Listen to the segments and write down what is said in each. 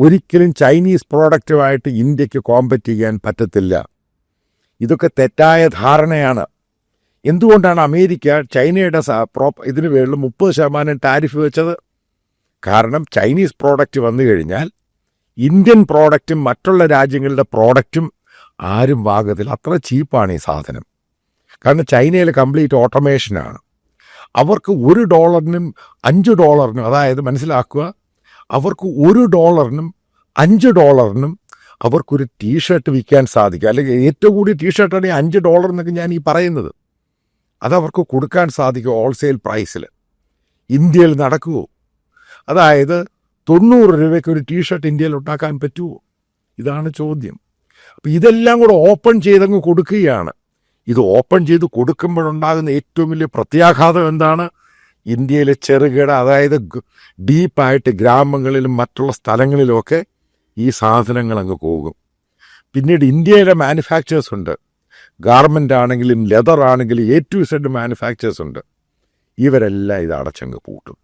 ഒരിക്കലും ചൈനീസ് പ്രോഡക്റ്റുമായിട്ട് ഇന്ത്യക്ക് കോമ്പറ്റ് ചെയ്യാൻ പറ്റത്തില്ല. ഇതൊക്കെ തെറ്റായ ധാരണയാണ്. എന്തുകൊണ്ടാണ് അമേരിക്ക ചൈനയുടെ ഇതിന് വേണ്ടി 30% ടാരിഫ് വെച്ചത്? കാരണം ചൈനീസ് പ്രോഡക്റ്റ് വന്നു കഴിഞ്ഞാൽ ഇന്ത്യൻ പ്രോഡക്റ്റും മറ്റുള്ള രാജ്യങ്ങളുടെ പ്രോഡക്റ്റും ആരും വാങ്ങത്തില്ല. അത്ര ചീപ്പാണ് ഈ സാധനം. കാരണം ചൈനയിൽ കംപ്ലീറ്റ് ഓട്ടോമേഷനാണ്. അവർക്ക് $1 $5, അതായത് മനസ്സിലാക്കുക, അവർക്ക് $1 $5 അവർക്കൊരു ടീഷർട്ട് വിൽക്കാൻ സാധിക്കും. അല്ലെങ്കിൽ ഏറ്റവും കൂടിയ ടീഷർട്ടാണ് $5 എന്നൊക്കെ ഞാൻ ഈ പറയുന്നത്. അതവർക്ക് കൊടുക്കാൻ സാധിക്കും ഹോൾസെയിൽ പ്രൈസിൽ. ഇന്ത്യയിൽ നടക്കുമോ? അതായത് 90 രൂപയ്ക്ക് ഒരു ടീഷർട്ട് ഇന്ത്യയിൽ ഉണ്ടാക്കാൻ പറ്റുമോ? ഇതാണ് ചോദ്യം. അപ്പോൾ ഇതെല്ലാം കൂടെ ഓപ്പൺ ചെയ്തങ്ങ് കൊടുക്കുകയാണ്. ഇത് ഓപ്പൺ ചെയ്ത് കൊടുക്കുമ്പോഴുണ്ടാകുന്ന ഏറ്റവും വലിയ പ്രത്യാഘാതം എന്താണ്? ഇന്ത്യയിലെ ചെറുകിട, അതായത് ഡീപ്പായിട്ട് ഗ്രാമങ്ങളിലും മറ്റുള്ള സ്ഥലങ്ങളിലുമൊക്കെ ഈ സാധനങ്ങൾ അങ്ങ് പോകും. പിന്നീട് ഇന്ത്യയിലെ മാനുഫാക്ചേഴ്സ് ഉണ്ട്, ഗാർമെൻ്റ് ആണെങ്കിലും ലെതർ ആണെങ്കിലും A to Z മാനുഫാക്ചേഴ്സ് ഉണ്ട്. ഇവരെല്ലാം ഇത് അടച്ചങ്ങ് പൂട്ടും.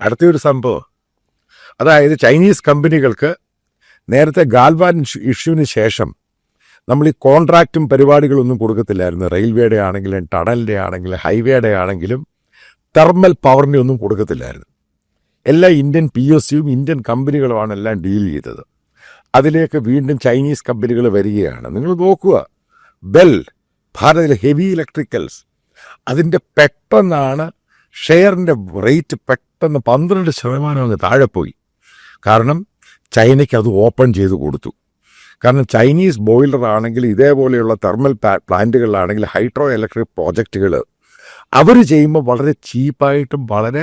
അടുത്തൊരു സംഭവം, അതായത് ചൈനീസ് കമ്പനികൾക്ക് നേരത്തെ ഗാൽവാൻ ഇഷ്യൂവിന് ശേഷം നമ്മൾ ഈ കോൺട്രാക്റ്റും പരിപാടികളൊന്നും കൊടുക്കത്തില്ലായിരുന്നു. റെയിൽവേയുടെ ആണെങ്കിലും ടണലിൻ്റെ ആണെങ്കിലും ഹൈവേയുടെ ആണെങ്കിലും തെർമൽ പവറിൻ്റെ ഒന്നും കൊടുക്കത്തില്ലായിരുന്നു. എല്ലാം ഇന്ത്യൻ PSUവും ഇന്ത്യൻ കമ്പനികളുമാണ് എല്ലാം ഡീൽ ചെയ്തത്. അതിലേക്ക് വീണ്ടും ചൈനീസ് കമ്പനികൾ വരികയാണ്. നിങ്ങൾ നോക്കുക, ബെൽ, ഭാരതിലെ ഹെവി ഇലക്ട്രിക്കൽസ്, അതിൻ്റെ പെട്ടെന്നാണ് ഷെയറിൻ്റെ റേറ്റ് പെട്ടെന്ന് 12% അങ്ങ് താഴെ പോയി. കാരണം ചൈനയ്ക്ക് അത് ഓപ്പൺ ചെയ്ത് കൊടുത്തു. കാരണം ചൈനീസ് ബോയിലർ ആണെങ്കിൽ ഇതേപോലെയുള്ള തെർമൽ പ്ലാന്റുകളിലാണെങ്കിൽ ഹൈഡ്രോ ഇലക്ട്രിക് പ്രോജക്റ്റുകൾ അവർ ചെയ്യുമ്പോൾ വളരെ ചീപ്പായിട്ടും വളരെ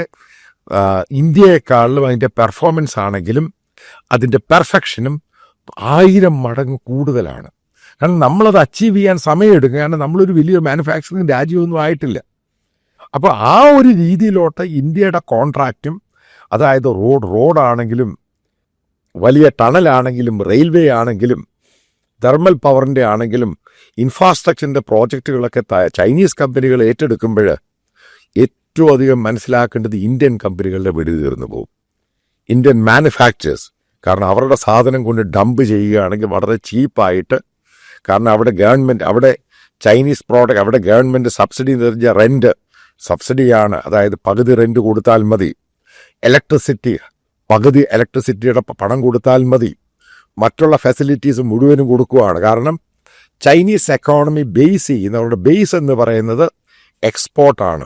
ഇന്ത്യയെക്കാളിലും അതിൻ്റെ പെർഫോമൻസ് ആണെങ്കിലും അതിൻ്റെ പെർഫെക്ഷനും 1000 മടങ്ങ് കൂടുതലാണ്. കാരണം നമ്മളത് അച്ചീവ് ചെയ്യാൻ സമയമെടുക്കും. കാരണം നമ്മളൊരു വലിയ മാനുഫാക്ചറിങ് രാജ്യമൊന്നും ആയിട്ടില്ല. അപ്പോൾ ആ ഒരു രീതിയിലോട്ട് ഇന്ത്യയുടെ കോൺട്രാക്റ്റും, അതായത് റോഡാണെങ്കിലും വലിയ ടണലാണെങ്കിലും റെയിൽവേ ആണെങ്കിലും തെർമൽ പവറിൻ്റെ ആണെങ്കിലും ഇൻഫ്രാസ്ട്രക്ചറിൻ്റെ പ്രോജക്റ്റുകളൊക്കെ ചൈനീസ് കമ്പനികൾ ഏറ്റെടുക്കുമ്പോൾ ഏറ്റവും അധികം മനസ്സിലാക്കേണ്ടത് ഇന്ത്യൻ കമ്പനികളുടെ വെടി തീർന്നു പോകും. ഇന്ത്യൻ മാനുഫാക്ചേഴ്സ്, കാരണം അവരുടെ സാധനം കൊണ്ട് ഡംപ് ചെയ്യുകയാണെങ്കിൽ വളരെ ചീപ്പായിട്ട്, കാരണം അവിടെ ഗവൺമെൻറ്, അവിടെ ചൈനീസ് പ്രോഡക്റ്റ്, അവിടെ ഗവൺമെൻറ് സബ്സിഡി നിറഞ്ഞ റെൻറ്റ് സബ്സിഡിയാണ്. അതായത് പകുതി റെൻറ്റ് കൊടുത്താൽ മതി. ഇലക്ട്രിസിറ്റി പകുതി ഇലക്ട്രിസിറ്റിയുടെ പണം കൊടുത്താൽ മതി. മറ്റുള്ള ഫെസിലിറ്റീസ് മുഴുവനും കൊടുക്കുകയാണ്. കാരണം ചൈനീസ് എക്കോണമി ബേസ് ചെയ്യുന്നവരുടെ ബേസ് എന്ന് പറയുന്നത് എക്സ്പോർട്ടാണ്.